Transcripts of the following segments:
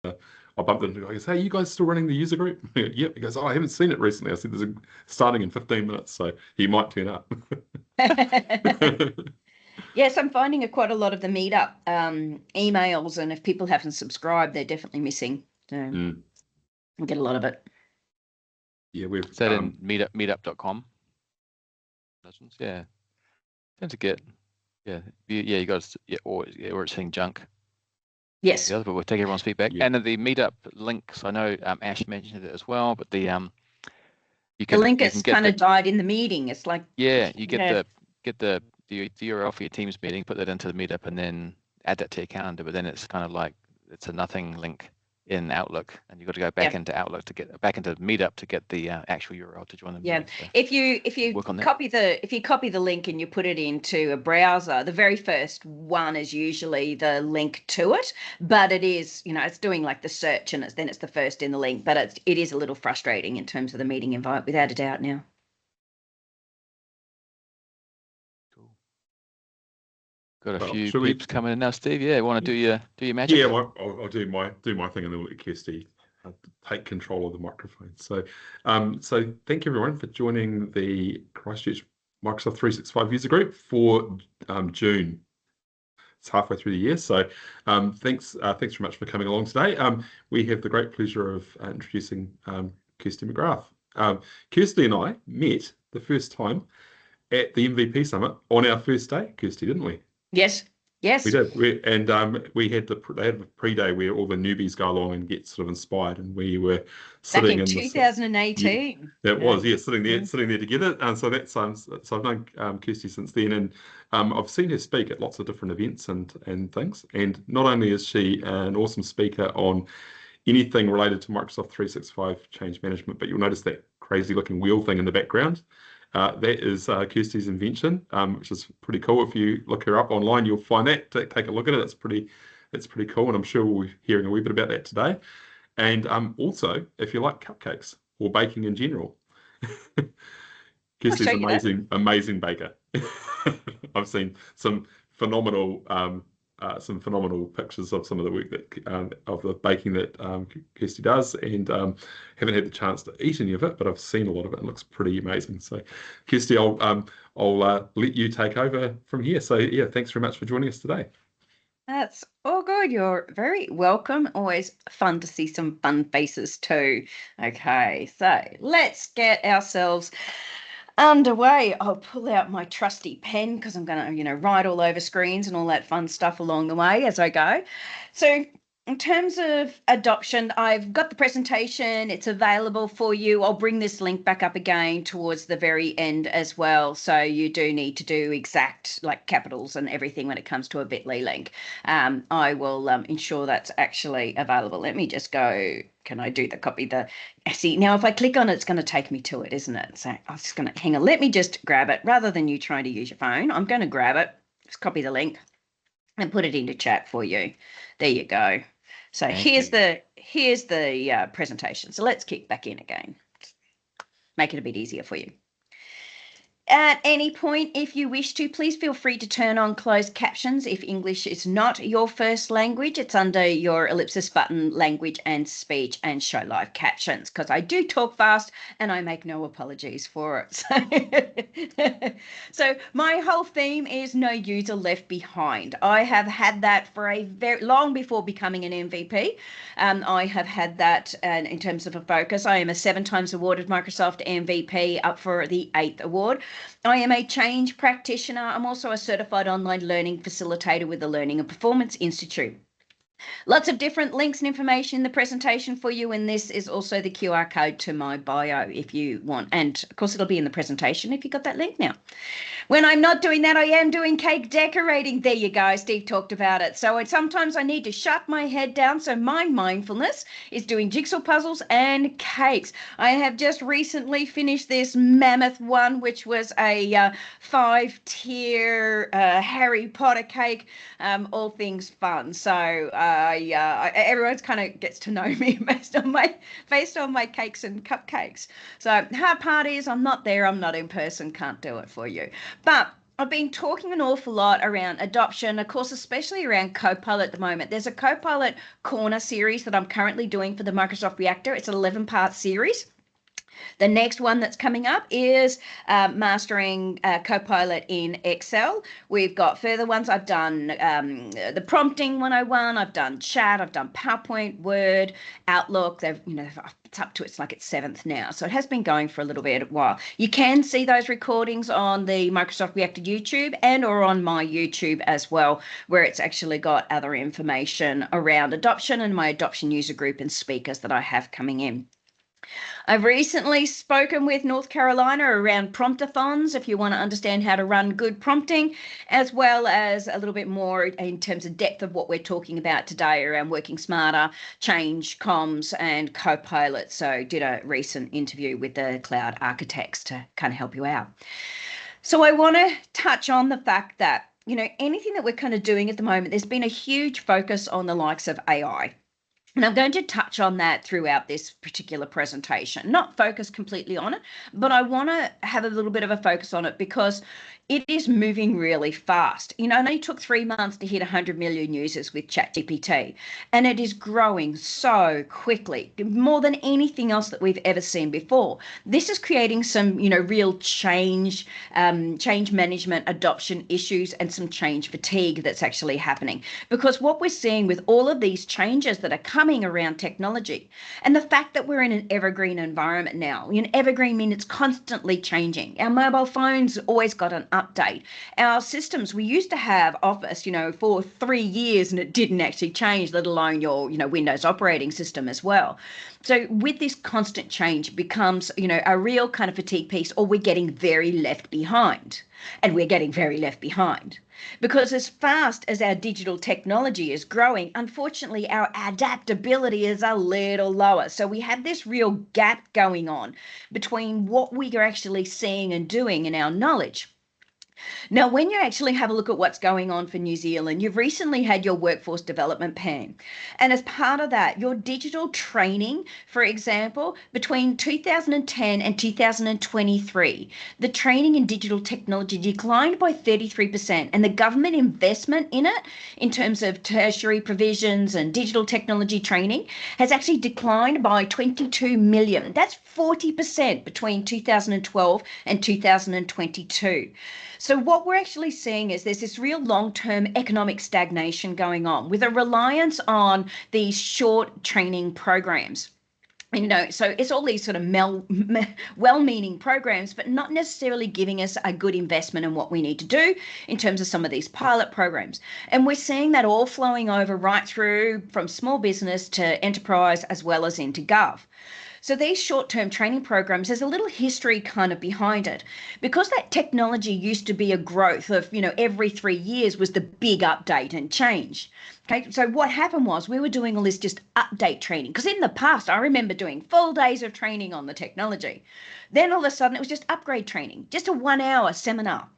I bumped into him. I goes, "Hey, you guys still running the user group?" Yep. He goes, "Oh, I haven't seen it recently." I said, "There's a starting in 15 minutes, so he might turn up." Yes, I'm finding quite a lot of the meetup emails, and if people haven't subscribed, they're definitely missing. So I get a lot of it. Yeah, we've that in meetup.com. Yeah, tend to get you guys or it's hitting junk. Yes, the other, but we'll take everyone's feedback. Yeah. And the meetup links, I know Ash mentioned it as well, but the the link has kind of died in the meeting. It's like you get the URL for your Teams meeting, put that into the meetup, and then add that to your calendar. But then it's kind of like it's a nothing link in Outlook, and you've got to go back into Outlook to get back into Meetup to get the actual URL to join the meeting. So if you copy the link and you put it into a browser, the very first one is usually the link to it, but it is, it's doing like the search, and it's the first in the link, but it is a little frustrating in terms of the meeting invite, without a doubt now. Cool. Got a few peeps coming in now, Steve. Yeah, want to do your magic? Yeah, well, I'll do my thing, and then we'll let Kirsty take control of the microphone. So, so thank you everyone for joining the Christchurch Microsoft 365 user group for June. It's halfway through the year, so thanks very much for coming along today. We have the great pleasure of introducing Kirsty McGrath. Kirsty and I met the first time at the MVP Summit on our first day, Kirsty, didn't we? Yes. We did. They had a pre-day where all the newbies go along and get sort of inspired, and we were sitting back in 2018. That was sitting there together. And so I've known Kirsty since then, and I've seen her speak at lots of different events and things. And not only is she an awesome speaker on anything related to Microsoft 365 change management, but you'll notice that crazy looking wheel thing in the background. That is Kirsty's invention, which is pretty cool. If you look her up online, you'll find that. Take a look at it. It's pretty cool, and I'm sure we'll be hearing a wee bit about that today. And also, if you like cupcakes or baking in general, Kirsty's amazing baker. I've seen some phenomenal pictures of some of the work that of the baking that Kirsty does, and haven't had the chance to eat any of it, but I've seen a lot of it and it looks pretty amazing. So, Kirsty, I'll let you take over from here. So, yeah, thanks very much for joining us today. That's all good. You're very welcome. Always fun to see some fun faces too. Okay, so let's get ourselves underway. I'll pull out my trusty pen because I'm going to, write all over screens and all that fun stuff along the way as I go. So in terms of adoption, I've got the presentation. It's available for you. I'll bring this link back up again towards the very end as well. So you do need to do exact like capitals and everything when it comes to a bit.ly link. I will ensure that's actually available. Let me just go. Can I do the copy? See, now if I click on it, it's going to take me to it, isn't it? So I'm just going to hang on. Let me just grab it rather than you trying to use your phone. I'm going to grab it, just copy the link and put it into chat for you. There you go. So here's the presentation. So let's kick back in again. Make it a bit easier for you. At any point, if you wish to, please feel free to turn on closed captions if English is not your first language. It's under your ellipsis button, language and speech, and show live captions, because I do talk fast and I make no apologies for it. So my whole theme is no user left behind. I have had that for a very long before becoming an MVP. I have had that in terms of a focus. I am a 7 times awarded Microsoft MVP, up for the 8th award. I am a change practitioner. I'm also a certified online learning facilitator with the Learning and Performance Institute. Lots of different links and information in the presentation for you, and this is also the QR code to my bio if you want. And of course, it'll be in the presentation if you got that link now. When I'm not doing that, I am doing cake decorating. There you go. Steve talked about it. So sometimes I need to shut my head down. So my mindfulness is doing jigsaw puzzles and cakes. I have just recently finished this mammoth one, which was a 5-tier Harry Potter cake, all things fun. So everyone's kind of gets to know me based on my cakes and cupcakes. So hard part is I'm not there. I'm not in person. Can't do it for you. But I've been talking an awful lot around adoption, of course, especially around Copilot at the moment. There's a Copilot Corner series that I'm currently doing for the Microsoft Reactor. It's an 11-part series. The next one that's coming up is mastering Copilot in Excel. We've got further ones. I've done the prompting 101. I've done chat. I've done PowerPoint, Word, Outlook. They've, it's up to it's 7th now. So it has been going for a little bit while. You can see those recordings on the Microsoft Reactor YouTube and or on my YouTube as well, where it's actually got other information around adoption and my adoption user group and speakers that I have coming in. I've recently spoken with North Carolina around promptathons, if you want to understand how to run good prompting, as well as a little bit more in terms of depth of what we're talking about today around working smarter, change, comms, and Copilot. So did a recent interview with the cloud architects to kind of help you out. So I want to touch on the fact that, anything that we're kind of doing at the moment, there's been a huge focus on the likes of AI. And I'm going to touch on that throughout this particular presentation, not focus completely on it, but I want to have a little bit of a focus on it because it is moving really fast. It only took 3 months to hit 100 million users with ChatGPT, and it is growing so quickly, more than anything else that we've ever seen before. This is creating some, real change management, adoption issues, and some change fatigue that's actually happening. Because what we're seeing with all of these changes that are coming around technology, and the fact that we're in an evergreen environment now, evergreen means it's constantly changing. Our mobile phones always got an update. Our systems, we used to have Office, for 3 years and it didn't actually change, let alone your, Windows operating system as well. So with this constant change, it becomes, a real kind of fatigue piece, or we're getting very left behind. And we're getting very left behind. Because as fast as our digital technology is growing, unfortunately, our adaptability is a little lower. So we have this real gap going on between what we are actually seeing and doing in our knowledge. Now, when you actually have a look at what's going on for New Zealand, you've recently had your workforce development plan. And as part of that, your digital training, for example, between 2010 and 2023, the training in digital technology declined by 33%. And the government investment in it, in terms of tertiary provisions and digital technology training, has actually declined by 22 million. That's 40% between 2012 and 2022. So what we're actually seeing is there's this real long-term economic stagnation going on with a reliance on these short training programs. So it's all these sort of well-meaning programs, but not necessarily giving us a good investment in what we need to do in terms of some of these pilot programs. And we're seeing that all flowing over right through from small business to enterprise as well as into gov. So these short-term training programs, there's a little history kind of behind it. Because that technology used to be a growth of, every 3 years was the big update and change. Okay, so what happened was we were doing all this just update training. Because in the past, I remember doing full days of training on the technology. Then all of a sudden, it was just upgrade training, just a 1-hour seminar.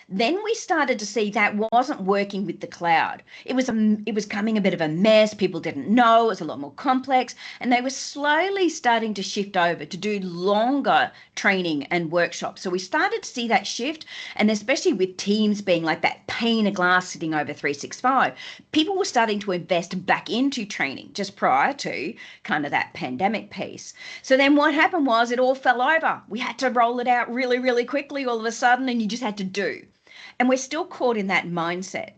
Then we started to see that wasn't working with the cloud. It was becoming a bit of a mess. People didn't know. It was a lot more complex. And they were slowly starting to shift over to do longer training and workshops. So we started to see that shift. And especially with Teams being like that pane of glass sitting over 365, people were starting to invest back into training just prior to kind of that pandemic piece. So then what happened was it all fell over. We had to roll it out really, really quickly all of a sudden, and you just had to do. And we're still caught in that mindset.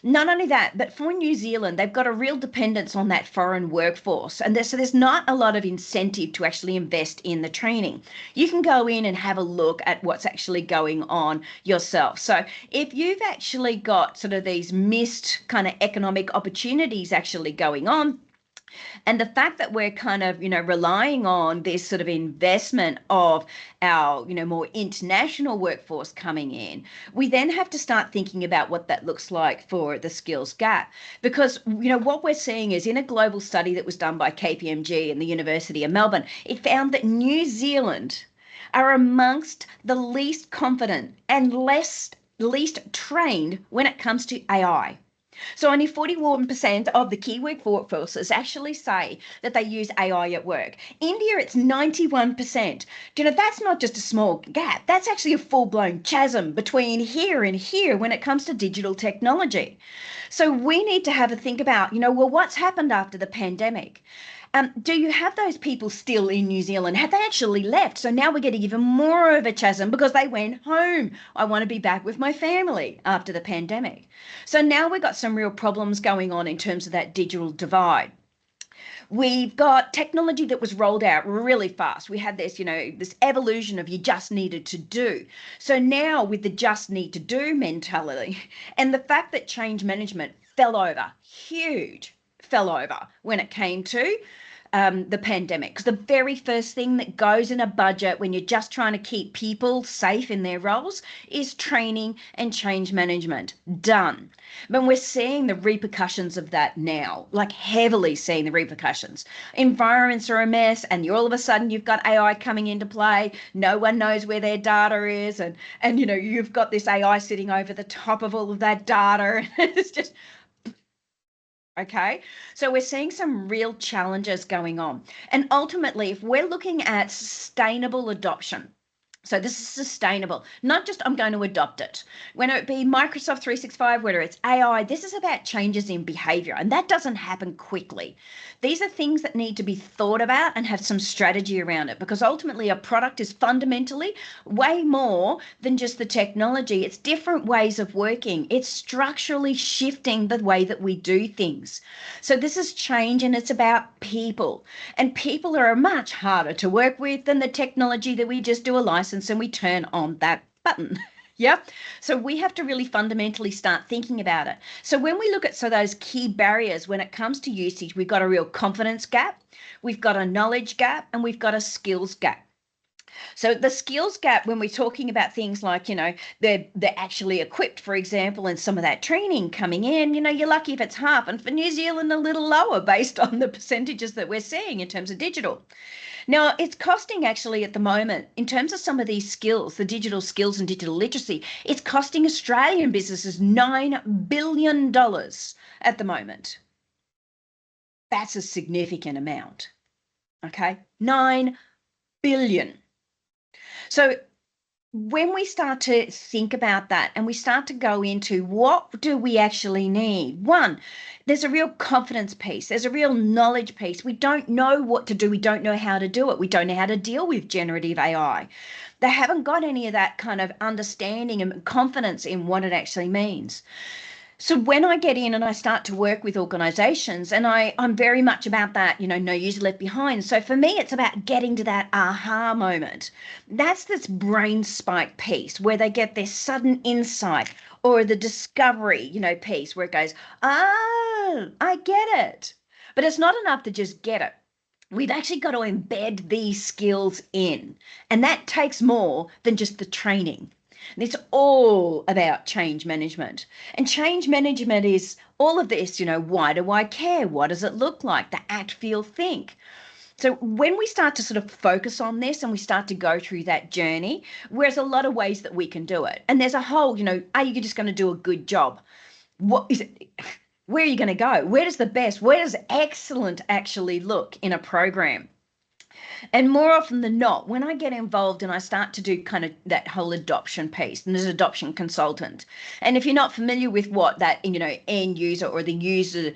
Not only that, but for New Zealand, they've got a real dependence on that foreign workforce. And so there's not a lot of incentive to actually invest in the training. You can go in and have a look at what's actually going on yourself. So if you've actually got sort of these missed kind of economic opportunities actually going on, and the fact that we're kind of, relying on this sort of investment of our, more international workforce coming in, we then have to start thinking about what that looks like for the skills gap. Because, what we're seeing is in a global study that was done by KPMG and the University of Melbourne, it found that New Zealand are amongst the least confident and least trained when it comes to AI. So only 41% of the Kiwi workforces actually say that they use AI at work. India, it's 91%. Do you know, that's not just a small gap. That's actually a full-blown chasm between here and here when it comes to digital technology. So we need to have a think about, well, what's happened after the pandemic? Do you have those people still in New Zealand? Have they actually left? So now we're getting even more of a chasm because they went home. I want to be back with my family after the pandemic. So now we've got some real problems going on in terms of that digital divide. We've got technology that was rolled out really fast. We had this, this evolution of you just needed to do. So now with the just need to do mentality and the fact that change management fell over when it came to the pandemic. Because the very first thing that goes in a budget when you're just trying to keep people safe in their roles is training and change management. Done. But we're seeing the repercussions of that now, like heavily seeing the repercussions. Environments are a mess, and all of a sudden you've got AI coming into play. No one knows where their data is, and you've got this AI sitting over the top of all of that data. It's just okay. So we're seeing some real challenges going on. And ultimately, if we're looking at sustainable adoption, so this is sustainable, not just I'm going to adopt it. Whether it be Microsoft 365, whether it's AI, this is about changes in behavior, and that doesn't happen quickly. These are things that need to be thought about and have some strategy around it, because ultimately a product is fundamentally way more than just the technology. It's different ways of working. It's structurally shifting the way that we do things. So this is change, and it's about people. And people are much harder to work with than the technology that we just do a license and we turn on that button. Yeah. So we have to really fundamentally start thinking about it. So when we look at those key barriers when it comes to usage, we've got a real confidence gap, we've got a knowledge gap, and we've got a skills gap. So the skills gap, when we're talking about things like, they're actually equipped, for example, and some of that training coming in, you're lucky if it's half, and for New Zealand, a little lower based on the percentages that we're seeing in terms of digital. Now, it's costing actually at the moment, in terms of some of these skills, the digital skills and digital literacy, it's costing Australian businesses $9 billion at the moment. That's a significant amount, okay? 9 billion. So when we start to think about that and we start to go into what do we actually need? One, there's a real confidence piece. There's a real knowledge piece. We don't know what to do. We don't know how to do it. We don't know how to deal with generative AI. They haven't got any of that kind of understanding and confidence in what it actually means. So when I get in and I start to work with organizations, and I'm very much about that, no user left behind. So for me, it's about getting to that aha moment. That's this brain spike piece where they get this sudden insight, or the discovery, piece where it goes, oh, I get it. But it's not enough to just get it. We've actually got to embed these skills in, and that takes more than just the training. And it's all about change management. And change management is all of this, why do I care? What does it look like? The act, feel, think. So when we start to sort of focus on this and we start to go through that journey, there's a lot of ways that we can do it. And there's a whole, are you just going to do a good job? What is it? Where are you going to go? Where does excellent actually look in a program? And more often than not, when I get involved and I start to do kind of that whole adoption piece, and there's an adoption consultant. And if you're not familiar with what that, end user or the user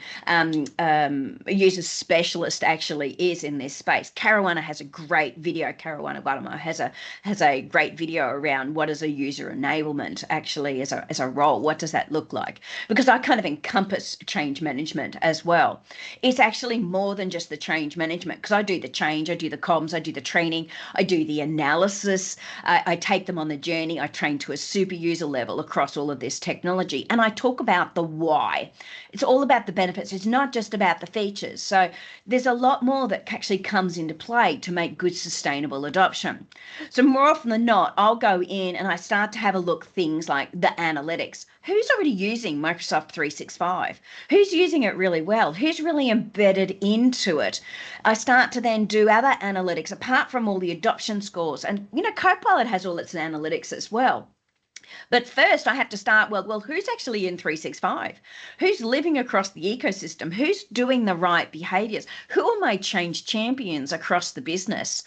specialist actually is in this space, Caruana has a great video. Caruana Varma has a great video around what is a user enablement actually as a role. What does that look like? Because I kind of encompass change management as well. It's actually more than just the change management, because I do the change, I do the comms, I do the training, I do the analysis, I take them on the journey, I train to a super user level across all of this technology, and I talk about the why. It's all about the benefits. It's not just about the features. So there's a lot more that actually comes into play to make good sustainable adoption. So more often than not, I'll go in and I start to have a look at things like the analytics. Who's already using Microsoft 365? Who's using it really well? Who's really embedded into it? I start to then do other analytics apart from all the adoption scores. And, Copilot has all its analytics as well. But first, I have to start, well, who's actually in 365? Who's living across the ecosystem? Who's doing the right behaviors? Who are my change champions across the business?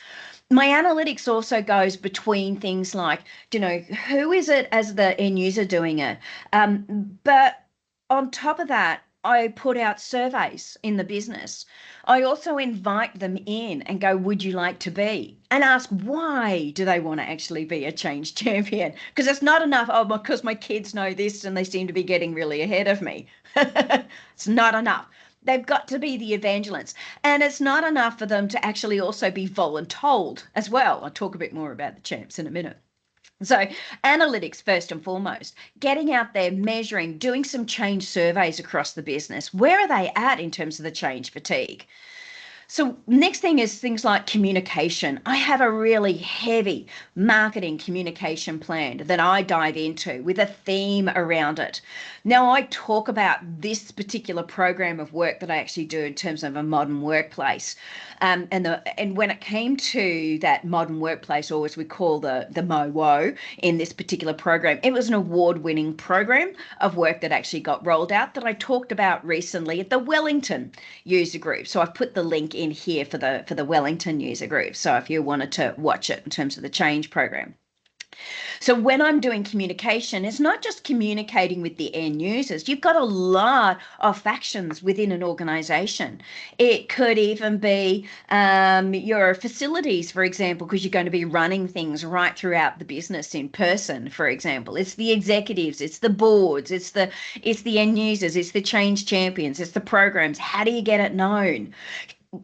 My analytics also goes between things like, who is it as the end user doing it? But on top of that, I put out surveys in the business. I also invite them in and go, would you like to be? And ask why do they want to actually be a change champion? Because it's not enough, oh, because my kids know this and they seem to be getting really ahead of me. It's not enough. They've got to be the evangelists. And it's not enough for them to actually also be voluntold as well. I'll talk a bit more about the champs in a minute. So analytics first and foremost, getting out there, measuring, doing some change surveys across the business. Where are they at in terms of the change fatigue? So next thing is things like communication. I have a really heavy marketing communication plan that I dive into with a theme around it. Now, I talk about this particular program of work that I actually do in terms of a modern workplace. And when it came to that modern workplace, or as we call the MOWO in this particular program, it was an award-winning program of work that actually got rolled out that I talked about recently at the Wellington user group. So I've put the link in here for the Wellington user group. So if you wanted to watch it in terms of the change program. So when I'm doing communication, it's not just communicating with the end users. You've got a lot of factions within an organization. It could even be your facilities, for example, because you're going to be running things right throughout the business in person, for example. It's the executives, it's the boards, it's the end users, it's the change champions, it's the programs. How do you get it known?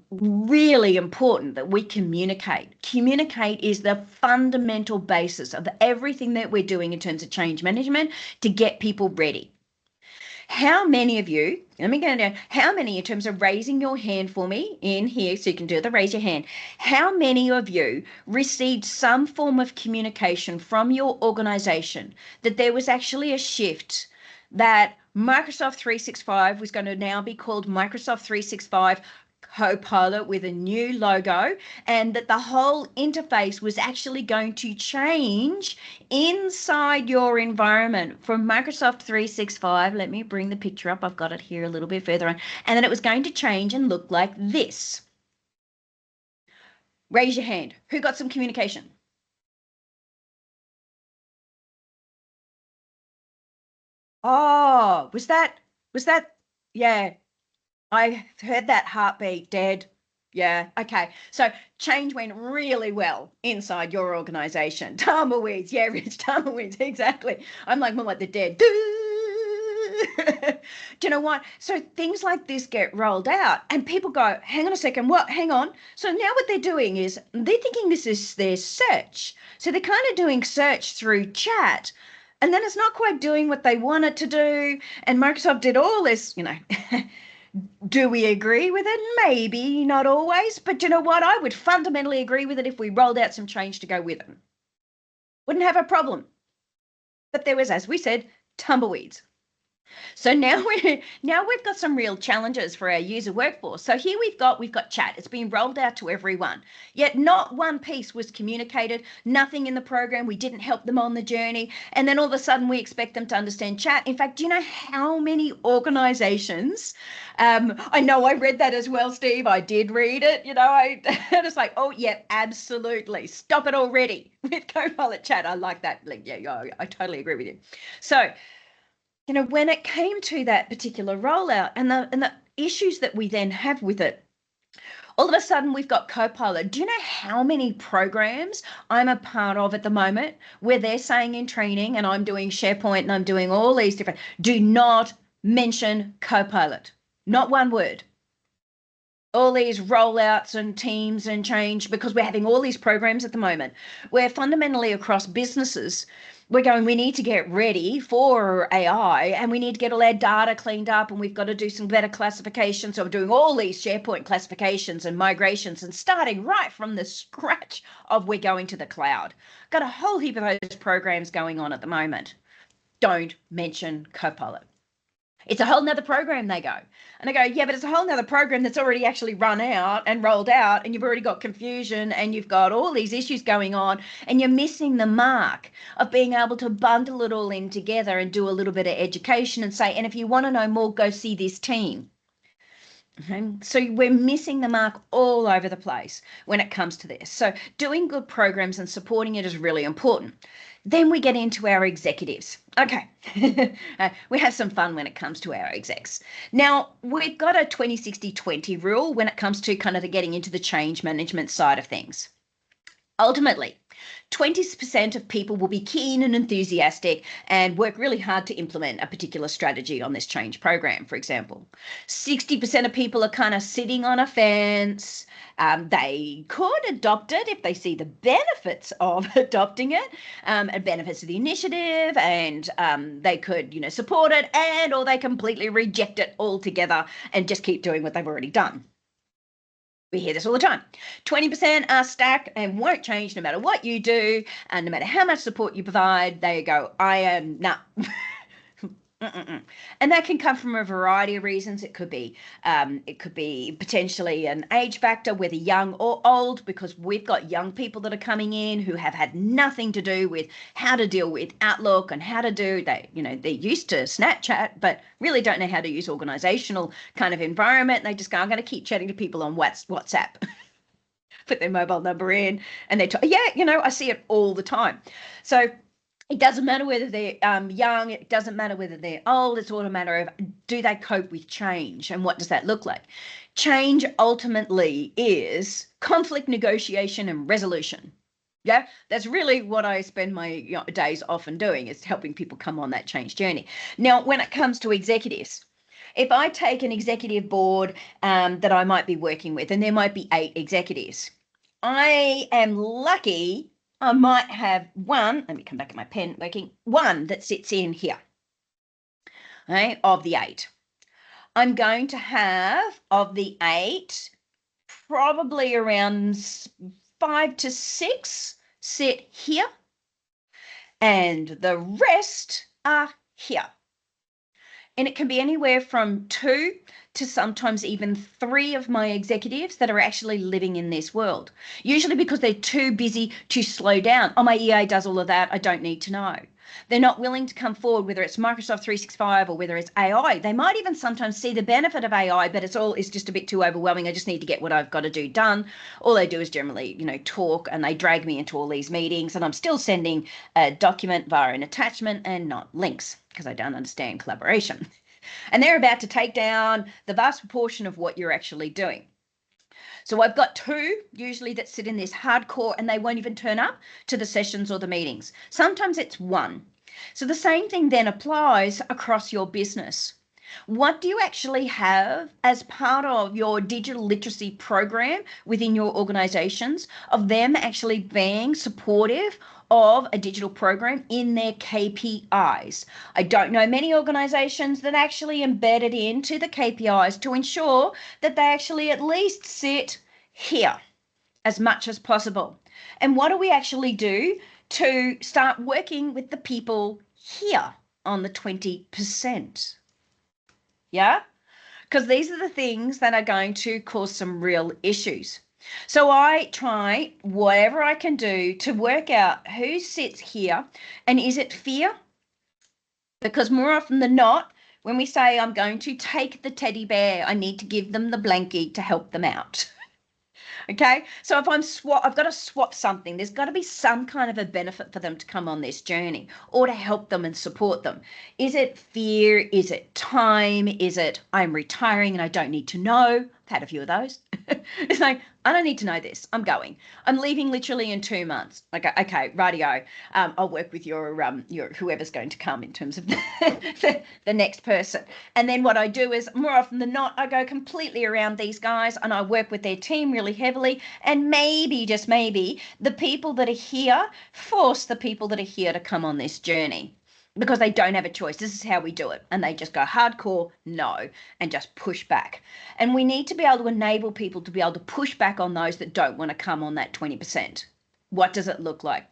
Really important that we communicate. Communicate is the fundamental basis of everything that we're doing in terms of change management to get people ready. How many of you, let me go down, how many in terms of raising your hand for me in here, so you can do the raise your hand, how many of you received some form of communication from your organization that there was actually a shift that Microsoft 365 was going to now be called Microsoft 365 Copilot with a new logo, and that the whole interface was actually going to change inside your environment from Microsoft 365. Let me bring the picture up. I've got it here a little bit further on. And then it was going to change and look like this. Raise your hand. Who got some communication? Oh, was that, yeah. I heard that heartbeat, dead. Yeah, okay. So change went really well inside your organization. Tumbleweeds, yeah, Rich, tumbleweeds, exactly. I'm like more like the dead. Do you know what? So things like this get rolled out and people go, hang on a second, what? Hang on. So now what they're doing is they're thinking this is their search. So they're kind of doing search through chat. And then it's not quite doing what they want it to do. And Microsoft did all this, Do we agree with it? Maybe, not always. But you know what? I would fundamentally agree with it if we rolled out some change to go with it. Wouldn't have a problem. But there was, as we said, tumbleweeds. So now we've got some real challenges for our user workforce. So here we've got chat. It's been rolled out to everyone. Yet not one piece was communicated, nothing in the program. We didn't help them on the journey. And then all of a sudden we expect them to understand chat. In fact, do you know how many organizations, I know I read that as well, Steve. I did read it, I was like, oh yeah, absolutely. Stop it already with Copilot chat. I like that. Yeah, I totally agree with you. So, when it came to that particular rollout and the issues that we then have with it, all of a sudden we've got Copilot. Do you know how many programs I'm a part of at the moment where they're saying in training, and I'm doing SharePoint and I'm doing all these different, do not mention Copilot. Not one word. All these rollouts and teams and change, because we're having all these programs at the moment where fundamentally across businesses, we're going, we need to get ready for AI and we need to get all our data cleaned up and we've got to do some better classification. So we're doing all these SharePoint classifications and migrations and starting right from the scratch of we're going to the cloud. Got a whole heap of those programs going on at the moment. Don't mention Copilot. It's a whole nother program, they go. And I go, yeah, but it's a whole nother program that's already actually run out and rolled out, and you've already got confusion and you've got all these issues going on, and you're missing the mark of being able to bundle it all in together and do a little bit of education and say, and if you want to know more, go see this team. Okay. So we're missing the mark all over the place when it comes to this. So doing good programs and supporting it is really important. Then we get into our executives. Okay, we have some fun when it comes to our execs. Now, we've got a 20-60-20 rule when it comes to kind of getting into the change management side of things. Ultimately, 20% of people will be keen and enthusiastic and work really hard to implement a particular strategy on this change program, for example. 60% of people are kind of sitting on a fence. They could adopt it if they see the benefits of adopting it, and benefits of the initiative, and they could, support it, and or they completely reject it altogether and just keep doing what they've already done. We hear this all the time. 20% are stacked and won't change no matter what you do, and no matter how much support you provide. They go, I am nah. And that can come from a variety of reasons. It could be potentially an age factor, whether young or old, because we've got young people that are coming in who have had nothing to do with how to deal with Outlook and how to do they're used to Snapchat, but really don't know how to use organizational kind of environment. They just go, I'm going to keep chatting to people on WhatsApp. Put their mobile number in and they talk. I see it all the time. So it doesn't matter whether they're young. It doesn't matter whether they're old. It's all a matter of, do they cope with change? And what does that look like? Change ultimately is conflict negotiation and resolution. Yeah, that's really what I spend my days often doing, is helping people come on that change journey. Now, when it comes to executives, if I take an executive board that I might be working with, and there might be 8 executives, I am lucky I might have one, let me come back at my pen working, one that sits in here, okay, of the 8. I'm going to have, of the 8, probably around 5 to 6 sit here, and the rest are here. And it can be anywhere from 2 to sometimes even 3 of my executives that are actually living in this world, usually because they're too busy to slow down. Oh, my EA does all of that. I don't need to know. They're not willing to come forward, whether it's Microsoft 365 or whether it's AI. They might even sometimes see the benefit of AI, but it's just a bit too overwhelming. I just need to get what I've got to do done. All they do is generally, talk, and they drag me into all these meetings, and I'm still sending a document via an attachment and not links, because I don't understand collaboration. And they're about to take down the vast proportion of what you're actually doing. So I've got 2 usually that sit in this hardcore, and they won't even turn up to the sessions or the meetings. Sometimes it's 1. So the same thing then applies across your business. What do you actually have as part of your digital literacy program within your organizations, of them actually being supportive of a digital program in their KPIs? I don't know many organizations that actually embed it into the KPIs to ensure that they actually at least sit here as much as possible. And what do we actually do to start working with the people here on the 20%? Yeah, because these are the things that are going to cause some real issues. So I try whatever I can do to work out who sits here, and is it fear? Because more often than not, when we say I'm going to take the teddy bear, I need to give them the blankie to help them out. Okay, so if I've got to swap something. There's got to be some kind of a benefit for them to come on this journey, or to help them and support them. Is it fear? Is it time? Is it I'm retiring and I don't need to know? I've had a few of those. It's like, I don't need to know this. I'm going. I'm leaving literally in 2 months. Okay, rightio. I'll work with your whoever's going to come in terms of the next person. And then what I do is, more often than not, I go completely around these guys and I work with their team really heavily. And maybe, just maybe, the people that are here force the people that are here to come on this journey, because they don't have a choice. This is how we do it. And they just go hardcore no and just push back. And we need to be able to enable people to be able to push back on those that don't want to come on that 20%. What does it look like?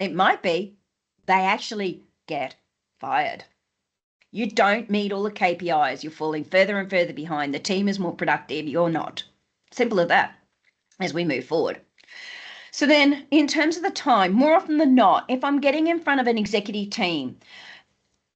It might be they actually get fired. You don't meet all the KPIs. You're falling further and further behind. The team is more productive. You're not. Simple as that as we move forward. So then in terms of the time, more often than not, if I'm getting in front of an executive team,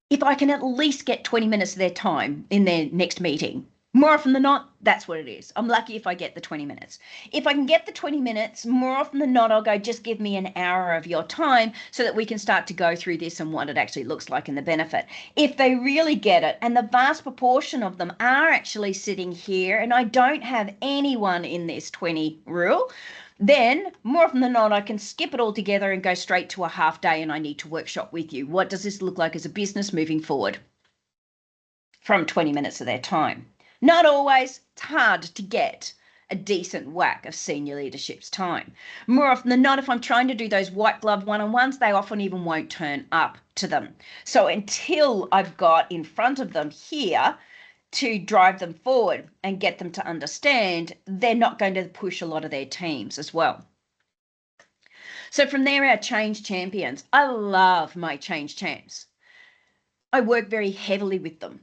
if I can at least get 20 minutes of their time in their next meeting, more often than not, that's what it is. I'm lucky if I get the 20 minutes. If I can get the 20 minutes, more often than not, I'll go, just give me an hour of your time so that we can start to go through this and what it actually looks like and the benefit. If they really get it, and the vast proportion of them are actually sitting here, and I don't have anyone in this 20 rule, then more often than not, I can skip it all together and go straight to a half day, and I need to workshop with you. What does this look like as a business moving forward from 20 minutes of their time? Not always. It's hard to get a decent whack of senior leadership's time. More often than not, if I'm trying to do those white glove one-on-ones, they often even won't turn up to them. So until I've got in front of them here to drive them forward and get them to understand, they're not going to push a lot of their teams as well. So from there, our change champions. I love my change champs. I work very heavily with them.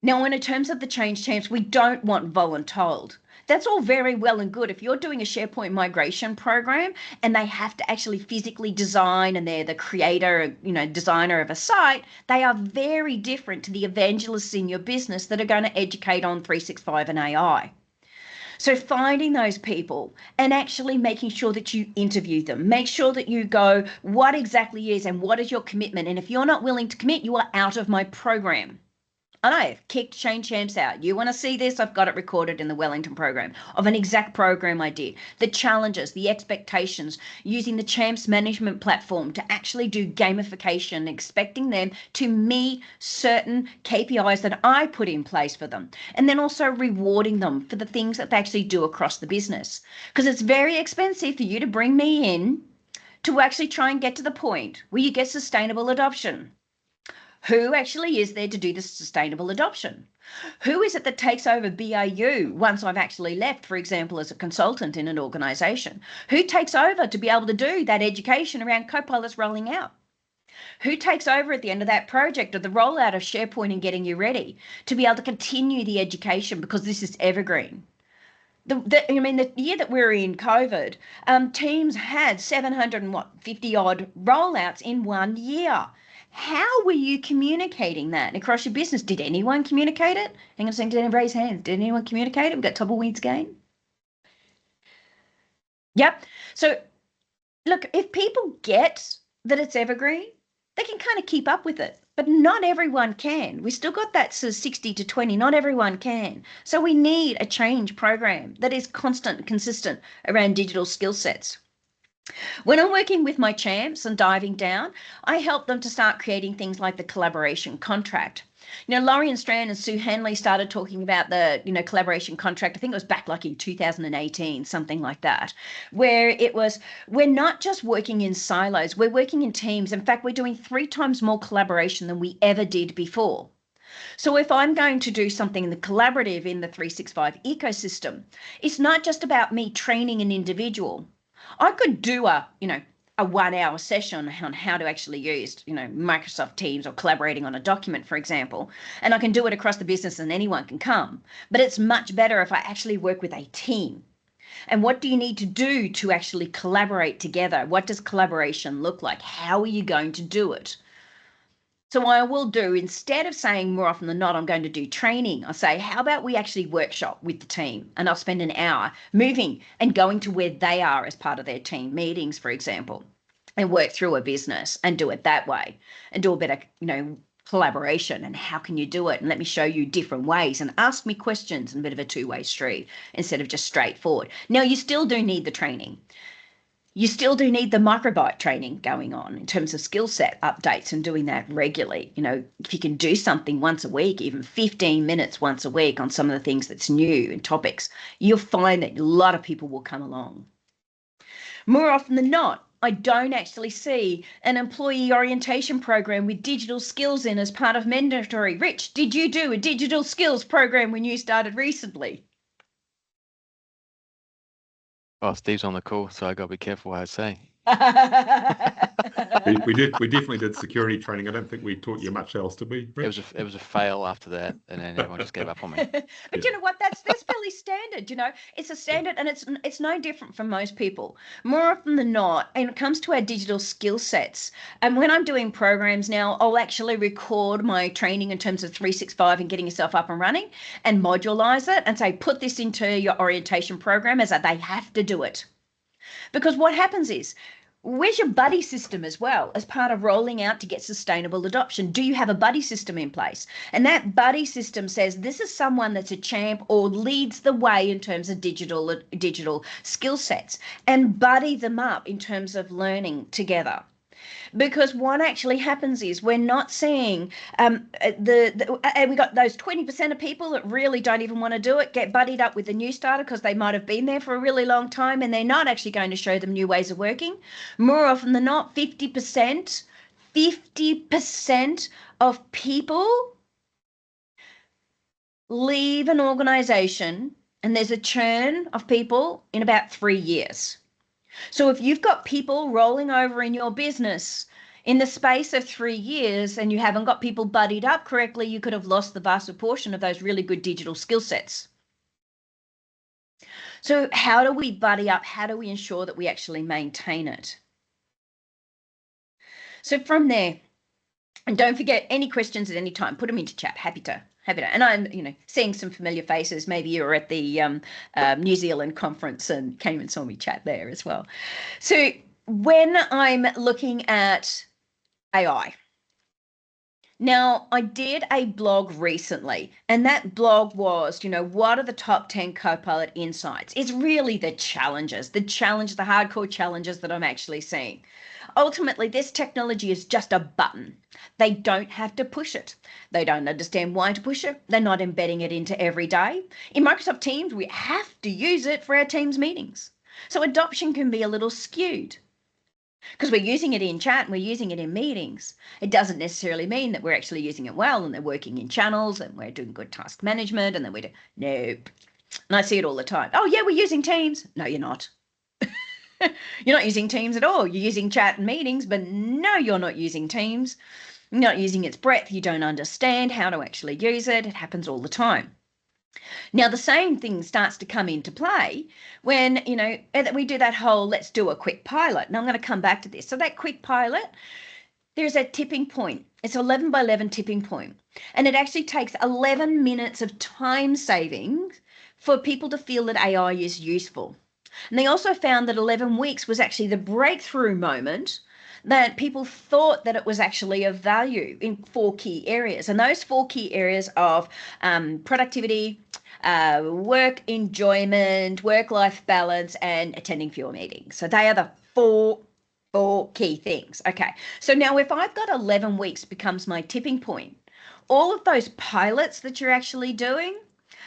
Now, in terms of the change champs, we don't want voluntold. That's all very well and good. If you're doing a SharePoint migration program and they have to actually physically design and they're the creator, designer of a site, they are very different to the evangelists in your business that are going to educate on 365 and AI. So finding those people and actually making sure that you interview them, make sure that you go, what exactly is and what is your commitment? And if you're not willing to commit, you are out of my program. And I have kicked change champs out. You want to see this? I've got it recorded in the Wellington program of an exact program I did. The challenges, the expectations, using the champs management platform to actually do gamification, expecting them to meet certain KPIs that I put in place for them. And then also rewarding them for the things that they actually do across the business. Because it's very expensive for you to bring me in to actually try and get to the point where you get sustainable adoption. Who actually is there to do the sustainable adoption? Who is it that takes over BAU once I've actually left, for example, as a consultant in an organization? Who takes over to be able to do that education around copilots rolling out? Who takes over at the end of that project or the rollout of SharePoint and getting you ready to be able to continue the education, because this is evergreen? The year that we're in COVID, teams had 750 odd rollouts in 1 year. How were you communicating that across your business? Did anyone communicate it? Hang on a second, did anyone raise hands? Did anyone communicate it? We've got tumbleweeds again. Yep. So look, if people get that it's evergreen, they can kind of keep up with it, but not everyone can. We still got that sort of 60 to 20, not everyone can. So we need a change program that is constant and consistent around digital skill sets. When I'm working with my champs and diving down, I help them to start creating things like the collaboration contract. Lorian Strand and Sue Hanley started talking about the, collaboration contract. I think it was back like in 2018, something like that, where it was, we're not just working in silos, we're working in teams. In fact, we're doing 3 times more collaboration than we ever did before. So if I'm going to do something in the collaborative in the 365 ecosystem, it's not just about me training an individual. I could do a 1-hour session on how to actually use, Microsoft Teams or collaborating on a document, for example, and I can do it across the business and anyone can come. But it's much better if I actually work with a team. And what do you need to do to actually collaborate together? What does collaboration look like? How are you going to do it? So what I will do, instead of saying more often than not, I'm going to do training, I'll say, how about we actually workshop with the team? And I'll spend an hour moving and going to where they are as part of their team meetings, for example, and work through a business and do it that way and do a better, collaboration. And how can you do it? And let me show you different ways and ask me questions in a bit of a 2-way street instead of just straightforward. Now, you still do need the training. You still do need the microbyte training going on in terms of skill set updates and doing that regularly. If you can do something once a week, even 15 minutes once a week on some of the things that's new and topics, you'll find that a lot of people will come along. More often than not, I don't actually see an employee orientation program with digital skills in as part of mandatory. Rich, did you do a digital skills program when you started recently? Oh, Steve's on the call, so I got to be careful what I say. We definitely did security training. I don't think we taught you much else, did we? It was a fail after that, and then everyone just gave up on me. But you know what? That's fairly standard. It's a standard, and it's no different from most people. More often than not, and it comes to our digital skill sets. And when I'm doing programs now, I'll actually record my training in terms of 365 and getting yourself up and running, and modularize it, and say put this into your orientation program as they have to do it. Because what happens is, where's your buddy system as well as part of rolling out to get sustainable adoption? Do you have a buddy system in place? And that buddy system says this is someone that's a champ or leads the way in terms of digital skill sets, and buddy them up in terms of learning together. Because what actually happens is we're not seeing we got those 20% of people that really don't even want to do it, get buddied up with the new starter because they might have been there for a really long time and they're not actually going to show them new ways of working. More often than not, 50% of people leave an organization, and there's a churn of people in about 3 years. So if you've got people rolling over in your business in the space of 3 years and you haven't got people buddied up correctly, you could have lost the vast portion of those really good digital skill sets. So how do we buddy up? How do we ensure that we actually maintain it? So from there, and don't forget, any questions at any time, put them into chat. Happy to. And I'm, seeing some familiar faces. Maybe you were at the New Zealand conference and came and saw me chat there as well. So when I'm looking at AI, now I did a blog recently, and that blog was, what are the top 10 Copilot insights? It's really the hardcore challenges that I'm actually seeing. Ultimately, this technology is just a button. They don't have to push it. They don't understand why to push it. They're not embedding it into every day. In Microsoft Teams, we have to use it for our Teams meetings. So adoption can be a little skewed because we're using it in chat and we're using it in meetings. It doesn't necessarily mean that we're actually using it well and they're working in channels and we're doing good task management and then we do. Nope. And I see it all the time. Oh, yeah, we're using Teams. No, you're not. You're not using Teams at all. You're using chat and meetings, but no, you're not using Teams. You're not using its breadth. You don't understand how to actually use it. It happens all the time. Now, the same thing starts to come into play when, we do that whole, let's do a quick pilot. Now, I'm going to come back to this. So that quick pilot, there's a tipping point. It's 11 by 11 tipping point. And it actually takes 11 minutes of time saving for people to feel that AI is useful. And they also found that 11 weeks was actually the breakthrough moment that people thought that it was actually of value in 4 key areas. And those 4 key areas of productivity, work enjoyment, work-life balance, and attending fewer meetings. So they are the four key things. Okay, so now if I've got 11 weeks becomes my tipping point, all of those pilots that you're actually doing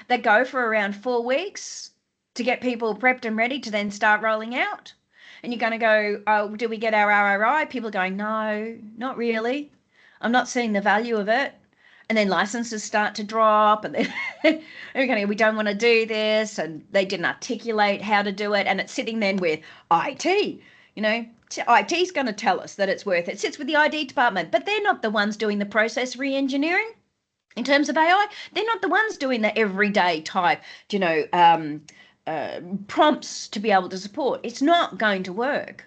that go for around 4 weeks, to get people prepped and ready to then start rolling out. And you're going to go, oh, do we get our ROI? People are going, no, not really. I'm not seeing the value of it. And then licenses start to drop and then we don't want to do this. And they didn't articulate how to do it. And it's sitting then with IT, IT's going to tell us that it's worth it. It sits with the ID department, but they're not the ones doing the process re-engineering. In terms of AI, they're not the ones doing the everyday type, prompts to be able to support. It's not going to work.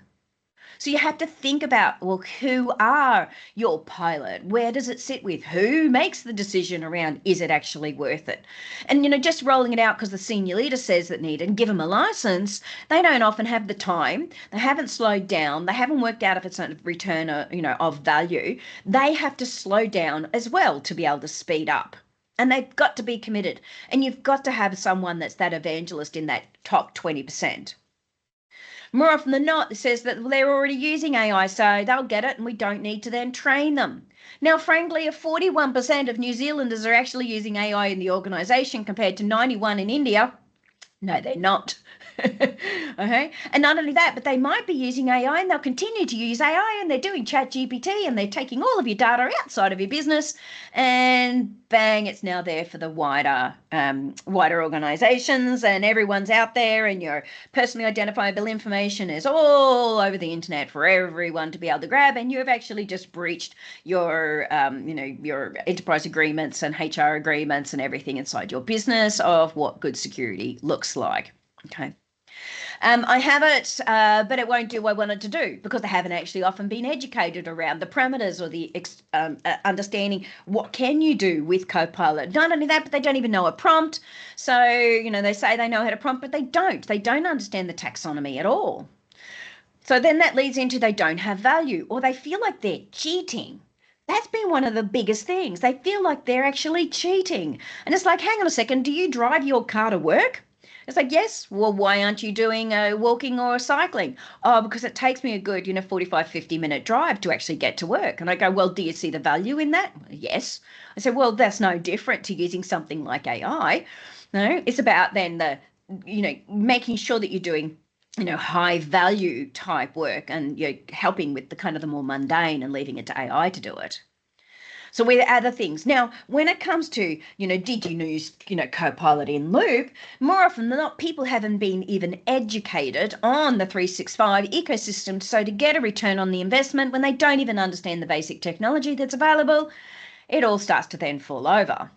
So you have to think about, well, who are your pilot? Where does it sit with? Who makes the decision around, is it actually worth it? And, just rolling it out because the senior leader says that need and give them a license, they don't often have the time. They haven't slowed down. They haven't worked out if it's a return, of value. They have to slow down as well to be able to speed up. And they've got to be committed. And you've got to have someone that's that evangelist in that top 20%. More often than not, it says that they're already using AI, so they'll get it and we don't need to then train them. Now, frankly, if 41% of New Zealanders are actually using AI in the organisation compared to 91% in India, no, they're not. Okay. And not only that, but they might be using AI, and they'll continue to use AI, and they're doing chat GPT, and they're taking all of your data outside of your business, and bang, it's now there for the wider organizations, and everyone's out there, and your personally identifiable information is all over the internet for everyone to be able to grab, and you've actually just breached your your enterprise agreements and HR agreements and everything inside your business of what good security looks like. Okay. I have it, but it won't do what I want it to do because they haven't actually often been educated around the parameters or the understanding what can you do with Copilot. Not only that, but they don't even know a prompt. So, they say they know how to prompt, but they don't. They don't understand the taxonomy at all. So then that leads into they don't have value, or they feel like they're cheating. That's been one of the biggest things. They feel like they're actually cheating. And it's like, hang on a second, do you drive your car to work? It's like, yes. Well, why aren't you doing walking or cycling? Oh, because it takes me a good, 45, 50-minute drive to actually get to work. And I go, well, do you see the value in that? Yes. I said, well, that's no different to using something like AI. No, it's about then making sure that you're doing high value type work and you're helping with the kind of the more mundane and leaving it to AI to do it. So with other things. Now, when it comes to, did you use, Copilot in Loop, more often than not, people haven't been even educated on the 365 ecosystem. So to get a return on the investment, when they don't even understand the basic technology that's available, it all starts to then fall over.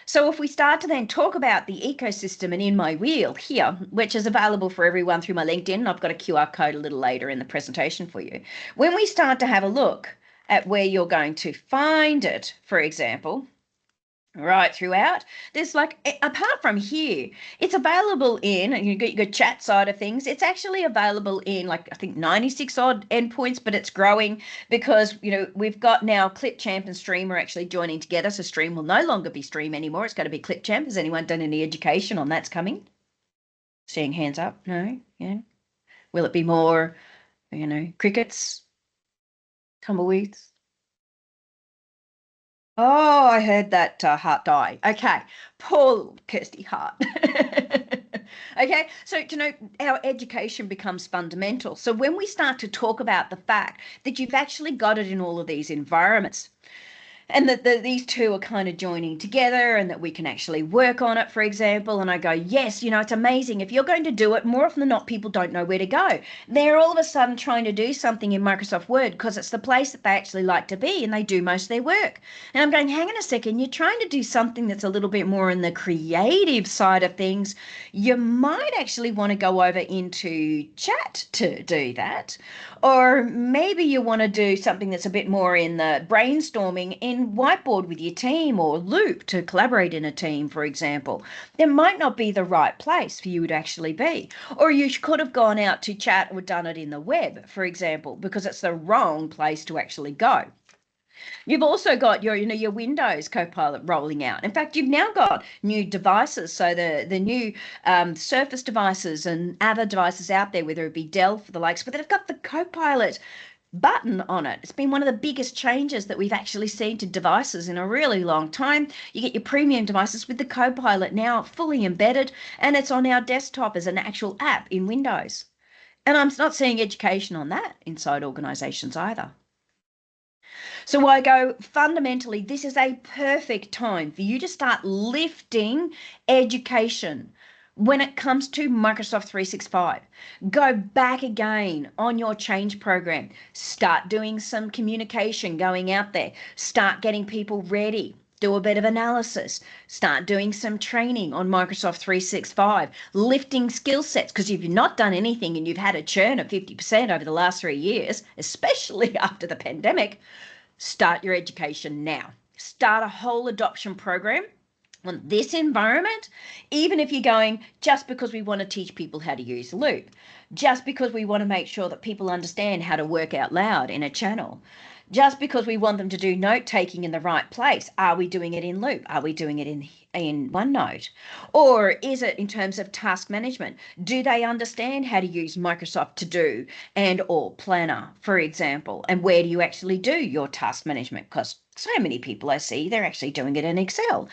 So if we start to then talk about the ecosystem and in my wheel here, which is available for everyone through my LinkedIn, I've got a QR code a little later in the presentation for you. When we start to have a look at where you're going to find it, for example, right throughout, there's apart from here, it's available in, and you got your chat side of things, it's actually available in I think 96 odd endpoints, but it's growing because we've got now Clipchamp and Stream are actually joining together. So Stream will no longer be Stream anymore, it's going to be Clipchamp. Has anyone done any education on that's coming? Seeing hands up? No? Yeah. Will it be more crickets, tumbleweeds? Oh, I heard that heart die. Okay, poor Kirsty heart. Okay, so our education becomes fundamental. So when we start to talk about the fact that you've actually got it in all of these environments, and that these two are kind of joining together and that we can actually work on it, for example. And I go, yes, it's amazing. If you're going to do it, more often than not, people don't know where to go. They're all of a sudden trying to do something in Microsoft Word because it's the place that they actually like to be and they do most of their work. And I'm going, hang on a second, you're trying to do something that's a little bit more in the creative side of things. You might actually want to go over into chat to do that. Or maybe you want to do something that's a bit more in the brainstorming in whiteboard with your team, or Loop to collaborate in a team, for example. There might not be the right place for you to actually be. Or you could have gone out to chat or done it in the web, for example, because it's the wrong place to actually go. You've also got your Windows Copilot rolling out. In fact, you've now got new devices. So the new Surface devices and other devices out there, whether it be Dell for the likes, but they've got the Copilot button on it. It's been one of the biggest changes that we've actually seen to devices in a really long time. You get your premium devices with the Copilot now fully embedded, and it's on our desktop as an actual app in Windows. And I'm not seeing education on that inside organizations either. So I go, fundamentally, this is a perfect time for you to start lifting education when it comes to Microsoft 365. Go back again on your change program. Start doing some communication going out there. Start getting people ready. Do a bit of analysis. Start doing some training on Microsoft 365, lifting skill sets, because if you've not done anything and you've had a churn of 50% over the last 3 years, especially after the pandemic, start your education now. Start a whole adoption program on this environment, even if you're going just because we want to teach people how to use Loop, just because we want to make sure that people understand how to work out loud in a channel, just because we want them to do note taking in the right place. Are we doing it in Loop? Are we doing it in OneNote? Or is it in terms of task management? Do they understand how to use Microsoft To Do and or Planner, for example? And where do you actually do your task management? Because so many people I see, they're actually doing it in Excel.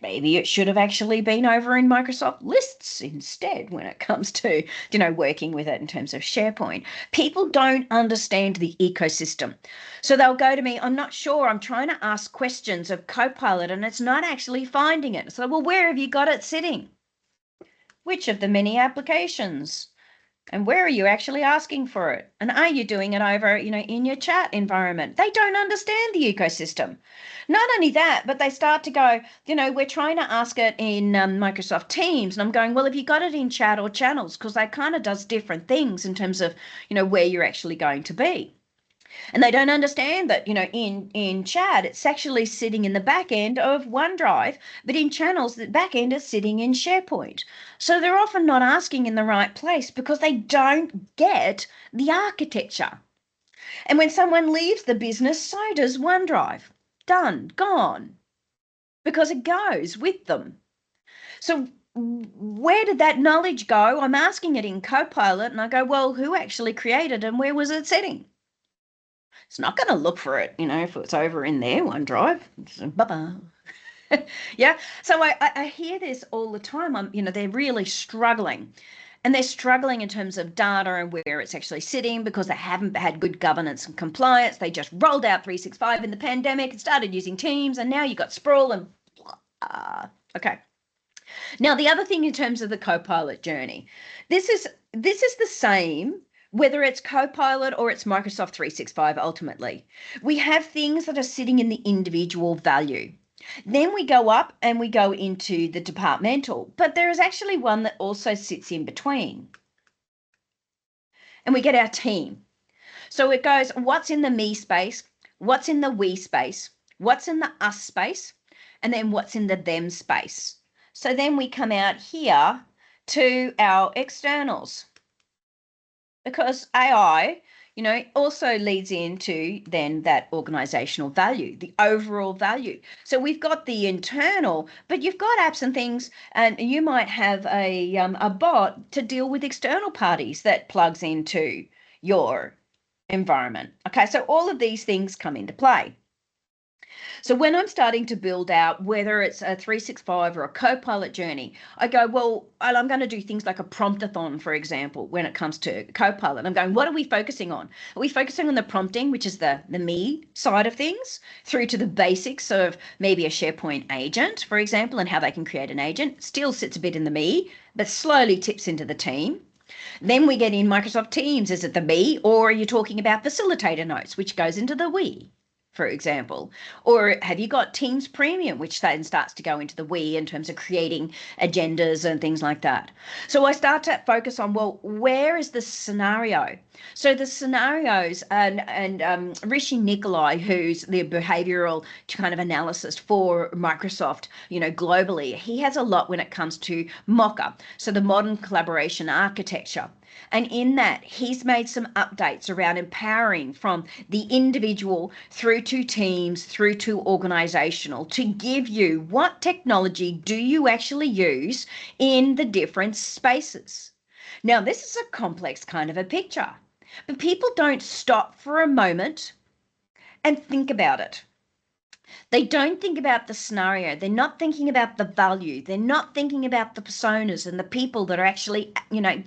maybe it should have actually been over in Microsoft Lists instead when it comes to, working with it in terms of SharePoint. People don't understand the ecosystem. So they'll go to me, I'm not sure, I'm trying to ask questions of Copilot and it's not actually finding it. So, well, where have you got it sitting? Which of the many applications? And where are you actually asking for it? And are you doing it over, in your chat environment? They don't understand the ecosystem. Not only that, but they start to go, we're trying to ask it in Microsoft Teams. And I'm going, well, have you got it in chat or channels? Because that kind of does different things in terms of, where you're actually going to be. And they don't understand that, in chat, it's actually sitting in the back end of OneDrive, but in channels, the back end is sitting in SharePoint. So they're often not asking in the right place because they don't get the architecture. And when someone leaves the business, so does OneDrive. Done, gone, because it goes with them. So where did that knowledge go? I'm asking it in Copilot and I go, well, who actually created and where was it sitting? It's not going to look for it, if it's over in their OneDrive. Bye-bye. Yeah. So I hear this all the time. They're really struggling. And they're struggling in terms of data and where it's actually sitting because they haven't had good governance and compliance. They just rolled out 365 in the pandemic and started using Teams, and now you've got sprawl and blah. Okay. Now, the other thing in terms of the Copilot journey, this is the same whether it's Copilot or it's Microsoft 365 ultimately. We have things that are sitting in the individual value. Then we go up and we go into the departmental, but there is actually one that also sits in between. And we get our team. So it goes, what's in the me space, what's in the we space, what's in the us space, and then what's in the them space. So then we come out here to our externals. Because AI, also leads into then that organizational value, the overall value. So we've got the internal, but you've got apps and things, and you might have a bot to deal with external parties that plugs into your environment. Okay, so all of these things come into play. So when I'm starting to build out, whether it's a 365 or a Copilot journey, I go, well, I'm going to do things like a promptathon, for example, when it comes to Copilot. I'm going, what are we focusing on? Are we focusing on the prompting, which is the me side of things, through to the basics of maybe a SharePoint agent, for example, and how they can create an agent? Still sits a bit in the me, but slowly tips into the team. Then we get in Microsoft Teams. Is it the me, or are you talking about facilitator notes, which goes into the we? For example, or have you got Teams Premium, which then starts to go into the we in terms of creating agendas and things like that. So I start to focus on, well, where is the scenario? So the scenarios, and Rishi Nikolai, who's the behavioral kind of analyst for Microsoft, globally, he has a lot when it comes to MOCA, so the modern collaboration architecture. And in that, he's made some updates around empowering from the individual through to teams, through to organizational, to give you what technology do you actually use in the different spaces. Now, this is a complex kind of a picture, but people don't stop for a moment and think about it. They don't think about the scenario. They're not thinking about the value. They're not thinking about the personas and the people that are actually,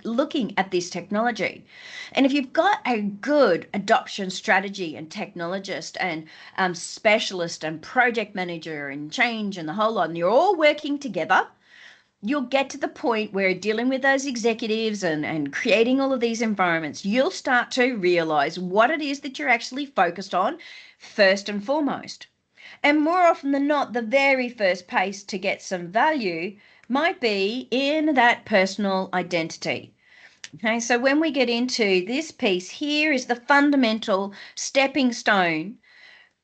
looking at this technology. And if you've got a good adoption strategy and technologist and specialist and project manager and change and the whole lot, and you're all working together, you'll get to the point where dealing with those executives and creating all of these environments, you'll start to realize what it is that you're actually focused on first and foremost. And more often than not, the very first place to get some value might be in that personal identity. Okay, so when we get into this piece, here is the fundamental stepping stone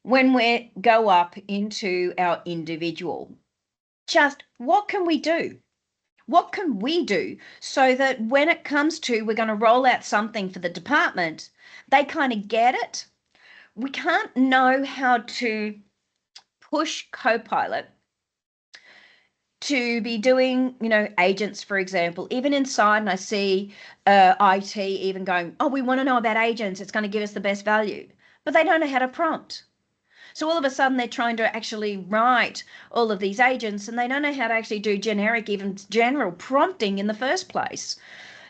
when we go up into our individual. Just what can we do? What can we do so that when it comes to we're going to roll out something for the department, they kind of get it? We can't know how to push Copilot to be doing, agents, for example, even inside, and I see IT even going, oh, we want to know about agents. It's going to give us the best value. But they don't know how to prompt. So all of a sudden they're trying to actually write all of these agents, and they don't know how to actually do generic, even general prompting in the first place.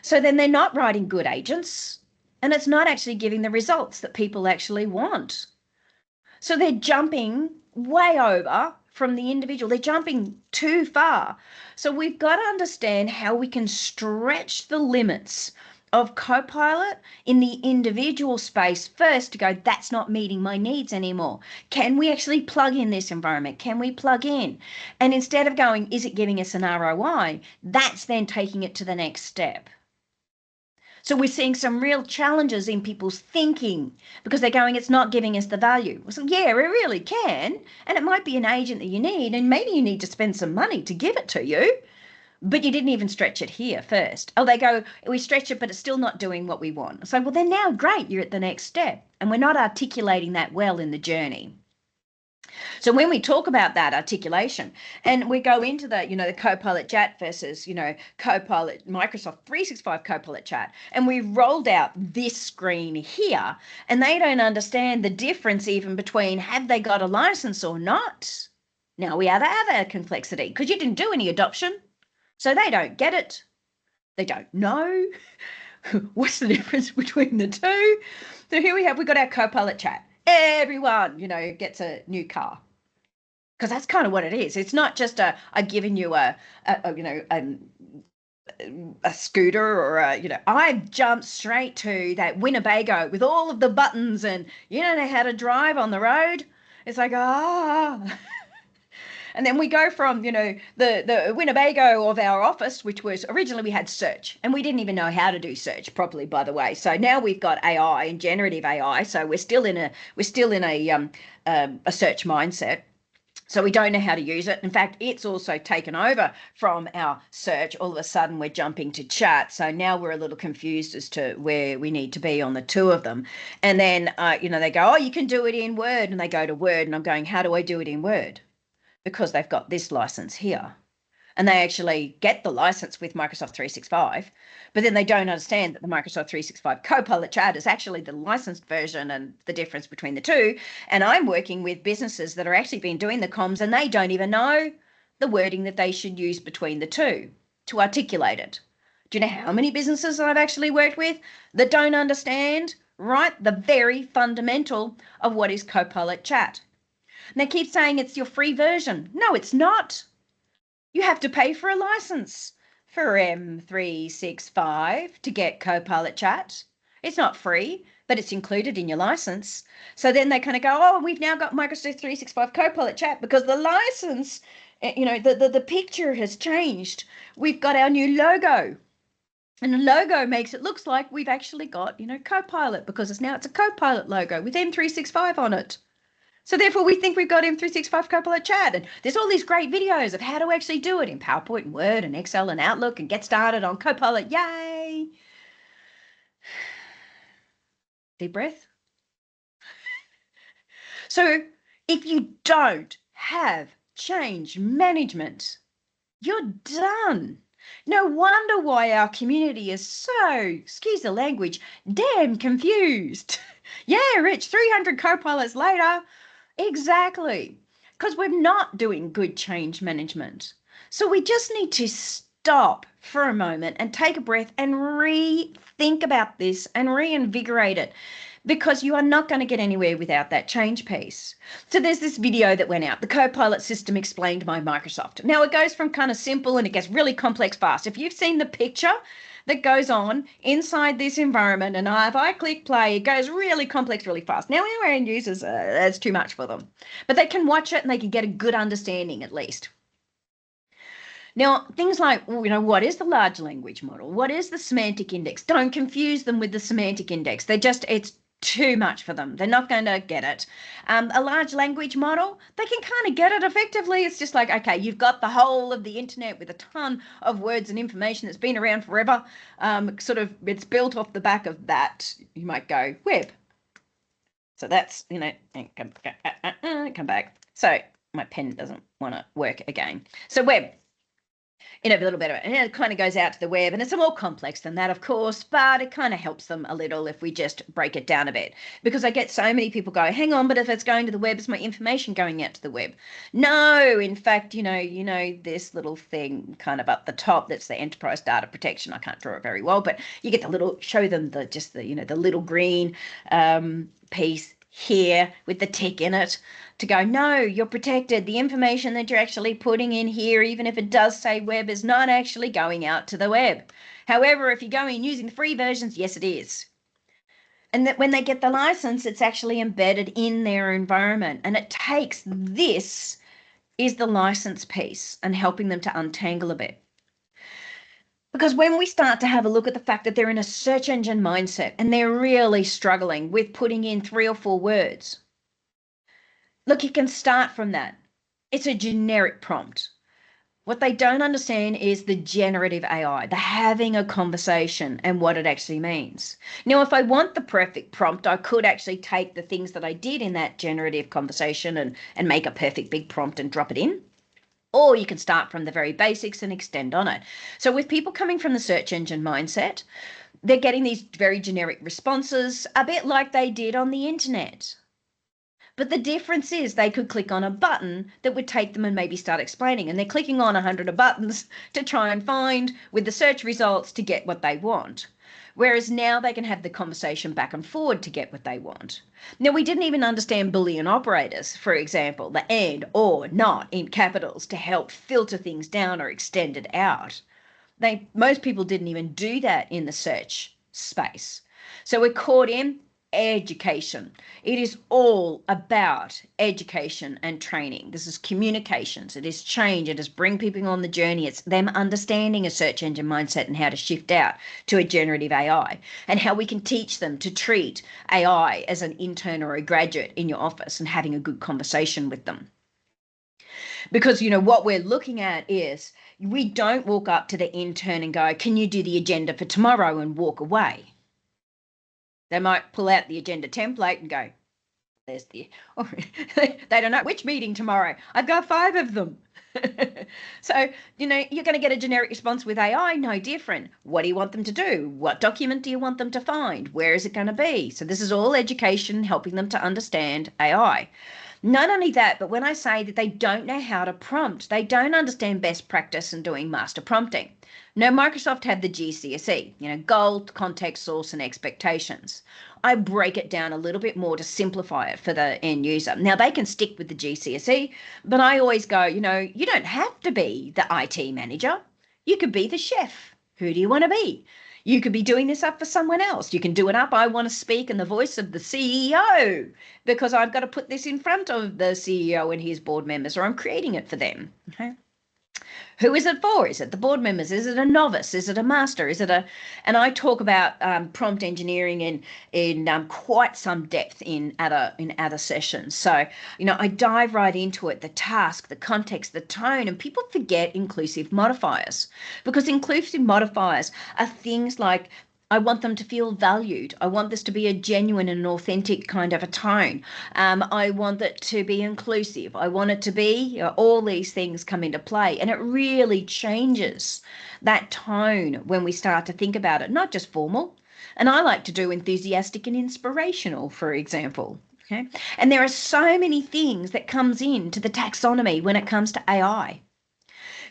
So then they're not writing good agents, and it's not actually giving the results that people actually want. So they're jumping way over from the individual. They're jumping too far. So we've got to understand how we can stretch the limits of Copilot in the individual space first to go, that's not meeting my needs anymore. Can we actually plug in this environment? Can we plug in? And instead of going, is it giving us an ROI? That's then taking it to the next step. So we're seeing some real challenges in people's thinking because they're going, it's not giving us the value. So yeah, it really can. And it might be an agent that you need, and maybe you need to spend some money to give it to you, but you didn't even stretch it here first. Oh, they go, we stretch it, but it's still not doing what we want. So, well, then now, great, you're at the next step. And we're not articulating that well in the journey. So when we talk about that articulation and we go into the, the Copilot chat versus, Copilot, Microsoft 365 Copilot chat, and we rolled out this screen here, and they don't understand the difference even between have they got a license or not. Now we have other complexity because you didn't do any adoption. So they don't get it. They don't know. What's the difference between the two? So here we've got our Copilot chat. Everyone, gets a new car. Because that's kind of what it is. It's not just I've given you a scooter or I've jumped straight to that Winnebago with all of the buttons and you don't know how to drive on the road. It's like, And then we go from, the Winnebago of our office, which was originally we had search, and we didn't even know how to do search properly, by the way. So now we've got AI and generative AI. So we're still in a search mindset. So we don't know how to use it. In fact, it's also taken over from our search. All of a sudden, we're jumping to chat. So now we're a little confused as to where we need to be on the two of them. And then, they go, oh, you can do it in Word. And they go to Word. And I'm going, how do I do it in Word? Because they've got this license here. And they actually get the license with Microsoft 365, but then they don't understand that the Microsoft 365 Copilot chat is actually the licensed version and the difference between the two. And I'm working with businesses that are actually been doing the comms and they don't even know the wording that they should use between the two to articulate it. Do you know how many businesses I've actually worked with that don't understand, right, the very fundamental of what is Copilot chat? And they keep saying it's your free version. No, it's not. You have to pay for a license for M365 to get Copilot chat. It's not free, but it's included in your license. So then they kind of go, oh, we've now got Microsoft 365 Copilot chat because the license, the picture has changed. We've got our new logo. And the logo makes it looks like we've actually got, Copilot because it's a Copilot logo with M365 on it. So therefore, we think we've got M365 Copilot chat, and there's all these great videos of how to actually do it in PowerPoint and Word and Excel and Outlook and get started on Copilot. Yay! Deep breath. So if you don't have change management, you're done. No wonder why our community is so, excuse the language, damn confused. Yeah, Rich, 300 Copilots later. Exactly, because we're not doing good change management. So we just need to stop for a moment and take a breath and rethink about this and reinvigorate it, because you are not going to get anywhere without that change piece. So there's this video that went out, the Copilot system explained by Microsoft. Now it goes from kind of simple and it gets really complex fast. If you've seen the picture that goes on inside this environment, and if I click play, it goes really complex really fast. Now our end users, that's too much for them, but they can watch it and they can get a good understanding at least. Now things like, what is the large language model, what is the semantic index? Don't confuse them with the semantic index. It's too much for them. They're not going to get it. A large language model, they can kind of get it effectively. It's just like, okay, you've got the whole of the internet with a ton of words and information that's been around forever. It's built off the back of that. You might go web. So that's, come back. So my pen doesn't want to work again. So web. in a little bit of it. And it kind of goes out to the web, and it's more complex than that, of course, but it kind of helps them a little if we just break it down a bit. Because I get so many people go, hang on, but if it's going to the web, is my information going out to the web? No, in fact, you know, this little thing kind of up the top, that's the enterprise data protection. I can't draw it very well, but you get the little, show them the little green piece here with the tick in it, to go, no, you're protected. The information that you're actually putting in here, even if it does say web, is not actually going out to the web. However, if you're going using the free versions, yes, it is. And that when they get the license, it's actually embedded in their environment. And it takes, this is the license piece and helping them to untangle a bit. Because when we start to have a look at the fact that they're in a search engine mindset and they're really struggling with putting in 3 or 4 words, look, you can start from that. It's a generic prompt. What they don't understand is the generative AI, the having a conversation and what it actually means. Now, if I want the perfect prompt, I could actually take the things that I did in that generative conversation and make a perfect big prompt and drop it in. Or you can start from the very basics and extend on it. So with people coming from the search engine mindset, they're getting these very generic responses, a bit like they did on the internet. But the difference is they could click on a button that would take them and maybe start explaining. And they're clicking on 100 of buttons to try and find with the search results to get what they want. Whereas now they can have the conversation back and forward to get what they want. Now, we didn't even understand Boolean operators, for example, the and, or, not in capitals to help filter things down or extend it out. Most people didn't even do that in the search space. So we're caught in education. It is all about education and training. This is communications. It is change. It is bring people on the journey. It's them understanding a search engine mindset and how to shift out to a generative AI, and how we can teach them to treat AI as an intern or a graduate in your office and having a good conversation with them. Because, you know, what we're looking at is we don't walk up to the intern and go, can you do the agenda for tomorrow, and walk away. They might pull out the agenda template and go, there's the, or they don't know which meeting tomorrow. I've got 5 of them. So, you know, you're going to get a generic response with AI, no different. What do you want them to do? What document do you want them to find? Where is it going to be? So this is all education, helping them to understand AI. Not only that, but when I say that they don't know how to prompt, they don't understand best practice in doing master prompting. No, Microsoft had the GCSE, you know, goal, context, source, and expectations. I break it down a little bit more to simplify it for the end user. Now, they can stick with the GCSE, but I always go, you know, you don't have to be the IT manager. You could be the chef. Who do you want to be? You could be doing this up for someone else. You can do it up. I want to speak in the voice of the CEO because I've got to put this in front of the CEO and his board members, or I'm creating it for them. Okay. Who is it for? Is it the board members? Is it a novice? Is it a master? Is it a? And I talk about prompt engineering in quite some depth in other sessions. So, you know, I dive right into it, the task, the context, the tone, and people forget inclusive modifiers, because inclusive modifiers are things like, I want them to feel valued. I want this to be a genuine and authentic kind of a tone. I want it to be inclusive. I want it to be, you know, all these things come into play. And it really changes that tone when we start to think about it, not just formal. And I like to do enthusiastic and inspirational, for example. Okay. And there are so many things that comes into the taxonomy when it comes to AI.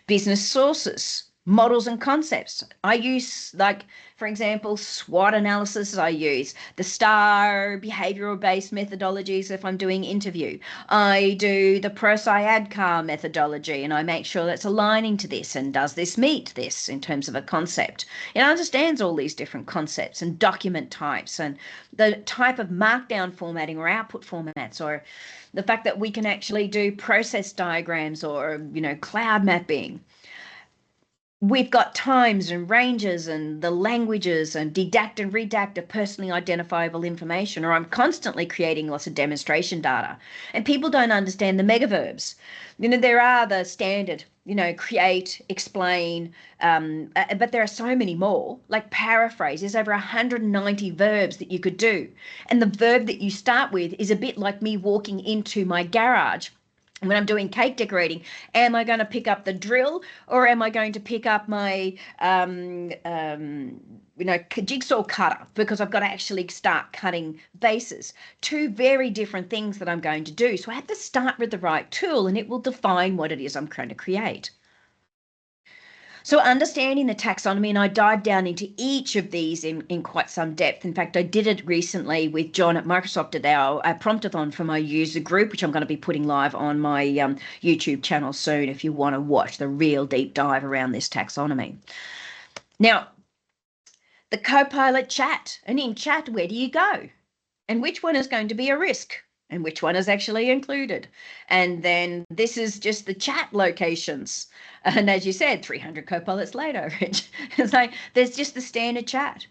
Business sources, models and concepts. I use, like, for example, SWOT analysis. I use the STAR behavioral based methodologies if I'm doing interview. I do the ProSci-ADCAR methodology, and I make sure that's aligning to this, and does this meet this in terms of a concept. It understands all these different concepts and document types and the type of markdown formatting or output formats, or the fact that we can actually do process diagrams or, you know, cloud mapping. We've got times and ranges and the languages and dedact and redact of personally identifiable information, or I'm constantly creating lots of demonstration data. And people don't understand the megaverbs. You know, there are the standard, you know, create, explain, but there are so many more, like paraphrase. There's over 190 verbs that you could do. And the verb that you start with is a bit like me walking into my garage When I'm doing cake decorating, am I going to pick up the drill, or am I going to pick up my jigsaw cutter, because I've got to actually start cutting bases? Two very different things that I'm going to do. So I have to start with the right tool, and it will define what it is I'm trying to create. So understanding the taxonomy, and I dived down into each of these in quite some depth. In fact, I did it recently with John at Microsoft at our promptathon for my user group, which I'm going to be putting live on my YouTube channel soon if you want to watch the real deep dive around this taxonomy. Now, the Copilot chat, and in chat, where do you go? And which one is going to be a risk? And which one is actually included? And then this is just the chat locations. And as you said, 300 copilots later, Rich. It's like there's just the standard chat.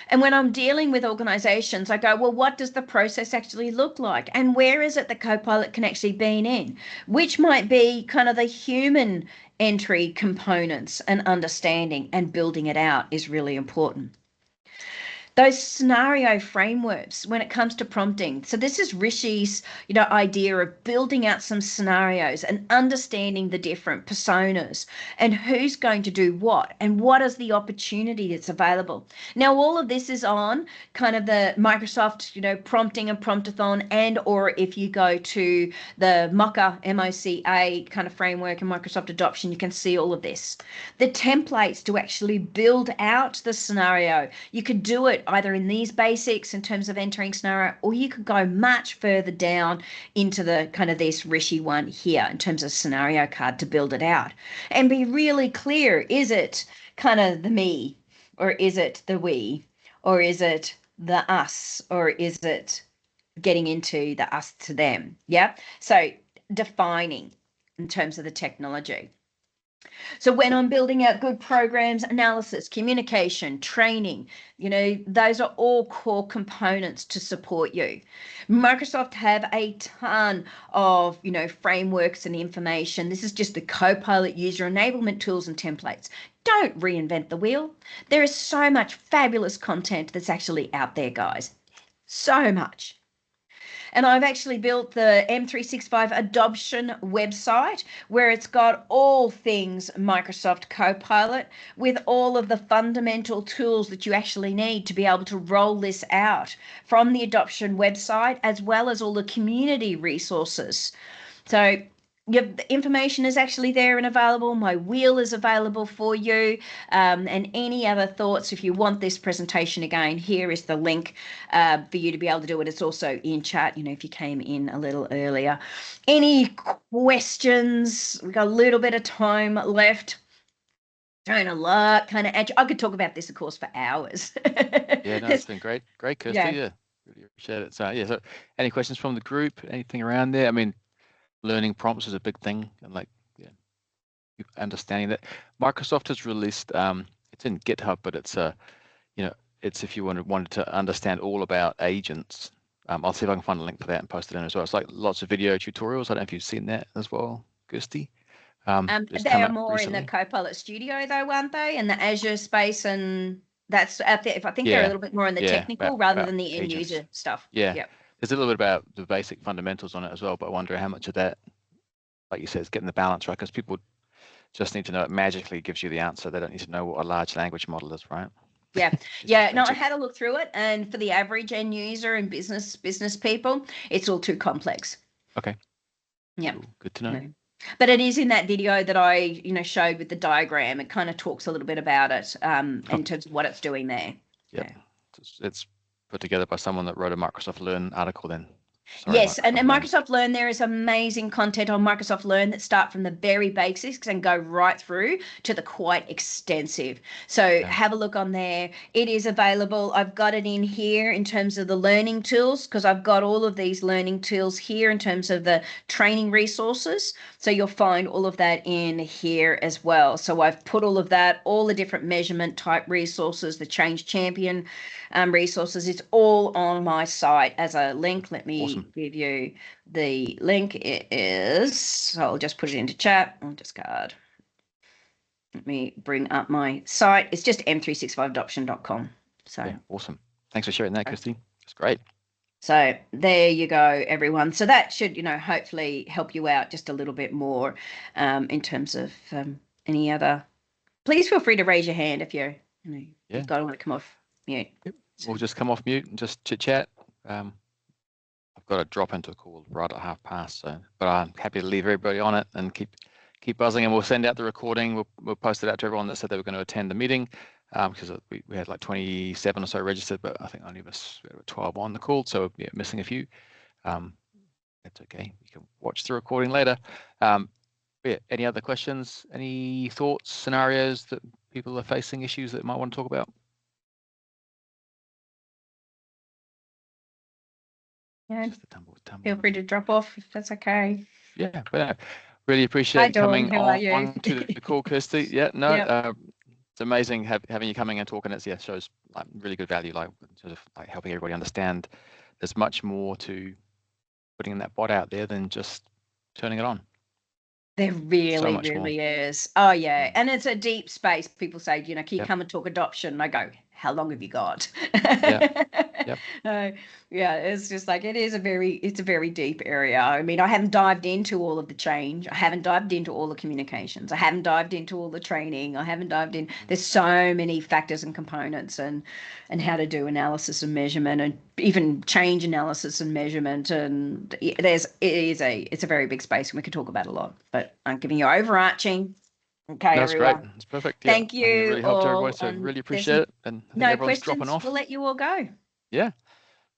And when I'm dealing with organizations, I go, well, what does the process actually look like? And where is it the Copilot can actually be in? Which might be kind of the human entry components, and understanding and building it out is really important. Those scenario frameworks when it comes to prompting. So this is Rishi's, idea of building out some scenarios and understanding the different personas and who's going to do what and what is the opportunity that's available. Now, all of this is on kind of the Microsoft, prompting and promptathon, and or if you go to the MOCA, MOCA kind of framework and Microsoft adoption, you can see all of this. The templates to actually build out the scenario. You could do it either in these basics in terms of entering scenario, or you could go much further down into the kind of this Rishi one here in terms of scenario card to build it out and be really clear. Is it kind of the me, or is it the we, or is it the us, or is it getting into the us to them? Yeah. So defining in terms of the technology. So when I'm building out good programs, analysis, communication, training, those are all core components to support you. Microsoft have a ton of, frameworks and information. This is just the Copilot user enablement tools and templates. Don't reinvent the wheel. There is so much fabulous content that's actually out there, guys. So much. And I've actually built the M365 adoption website where it's got all things Microsoft Copilot with all of the fundamental tools that you actually need to be able to roll this out from the adoption website, as well as all the community resources. So the information is actually there and available. My wheel is available for you. And any other thoughts, if you want this presentation again, here is the link for you to be able to do it. It's also in chat, if you came in a little earlier. Any questions? We've got a little bit of time left. Trying a lot, kind of. I could talk about this, of course, for hours. Yeah, no, it's been great, Kirsty. Yeah, really appreciate it. So, so any questions from the group? Anything around there? I mean, learning prompts is a big thing, and understanding that Microsoft has released. It's in GitHub, but it's it's if you wanted to understand all about agents. I'll see if I can find a link for that and post it in as well. It's like lots of video tutorials. I don't know if you've seen that as well, Kirsty. They are more recently in the Copilot Studio, though, aren't they? In the Azure space, and that's out there. I think they're a little bit more in the technical rather than the end user stuff. Yeah. There's a little bit about the basic fundamentals on it as well, but I wonder how much of that, like you said, is getting the balance right, because people just need to know it magically gives you the answer. They don't need to know what a large language model is, right? Yeah. No, I had a look through it, and for the average end user and business people, it's all too complex. Okay. Yeah. Cool. Good to know. Yeah. But it is in that video that I, showed with the diagram. It kind of talks a little bit about it in terms of what it's doing there. Yeah. It's put together by someone that wrote a Microsoft Learn article then. Yes, and Microsoft Learn, there is amazing content on Microsoft Learn that start from the very basics and go right through to the quite extensive. So have a look on there. It is available. I've got it in here in terms of the learning tools, because I've got all of these learning tools here in terms of the training resources. So you'll find all of that in here as well. So I've put all of that, all the different measurement type resources, the Change Champion resources. It's all on my site as a link. Let me give you the link. It is, so I'll just put it into chat. I'll just card. Let me bring up my site. It's just m365adoption.com. So awesome. Thanks for sharing that, Kirsty. It's great. So there you go, everyone. So that should, hopefully help you out just a little bit more in terms of any other. Please feel free to raise your hand if you've got to want to come off mute. Yep. We'll just come off mute and just chit chat. I've got to drop into a call right at past, but I'm happy to leave everybody on it and keep buzzing, and we'll send out the recording. We'll post it out to everyone that said they were going to attend the meeting, because we had like 27 or so registered, but I think only 12 on the call, so yeah, missing a few. That's okay. You can watch the recording later. Yeah, any other questions? Any thoughts, scenarios that people are facing, issues that might want to talk about? Yeah, feel free to drop off if that's okay. Yeah, but really appreciate coming on to the call, Kirsty. Yeah, no, yep. It's amazing having you coming and talking. It shows like really good value, like sort of like helping everybody understand there's much more to putting that bot out there than just turning it on. There really is. Oh yeah, and it's a deep space. People say, can you come and talk adoption? And I go, how long have you got? Yep. Yeah, it's just like it's a very deep area. I mean, I haven't dived into all of the change. I haven't dived into all the communications. I haven't dived into all the training. I haven't dived in. There's so many factors and components and how to do analysis and measurement and even change analysis and measurement. And it's a very big space, and we could talk about a lot. But I'm giving you overarching. Okay, that's everyone. Great. That's perfect. Thank you. It really helped everybody, so really appreciate it. And I think everyone's dropping off. We'll let you all go. Yeah.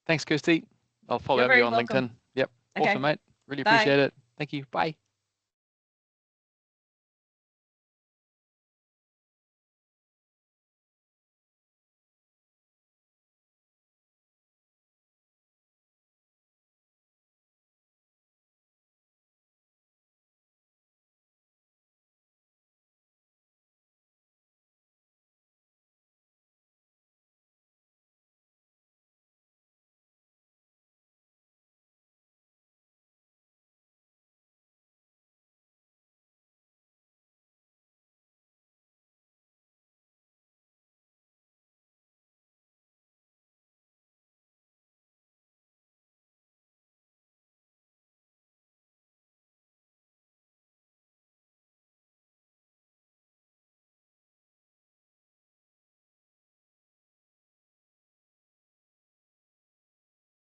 Thanks, Kirsty. I'll follow you on welcome. LinkedIn. Yep. Okay. Awesome, mate. Really appreciate it. Thank you. Bye.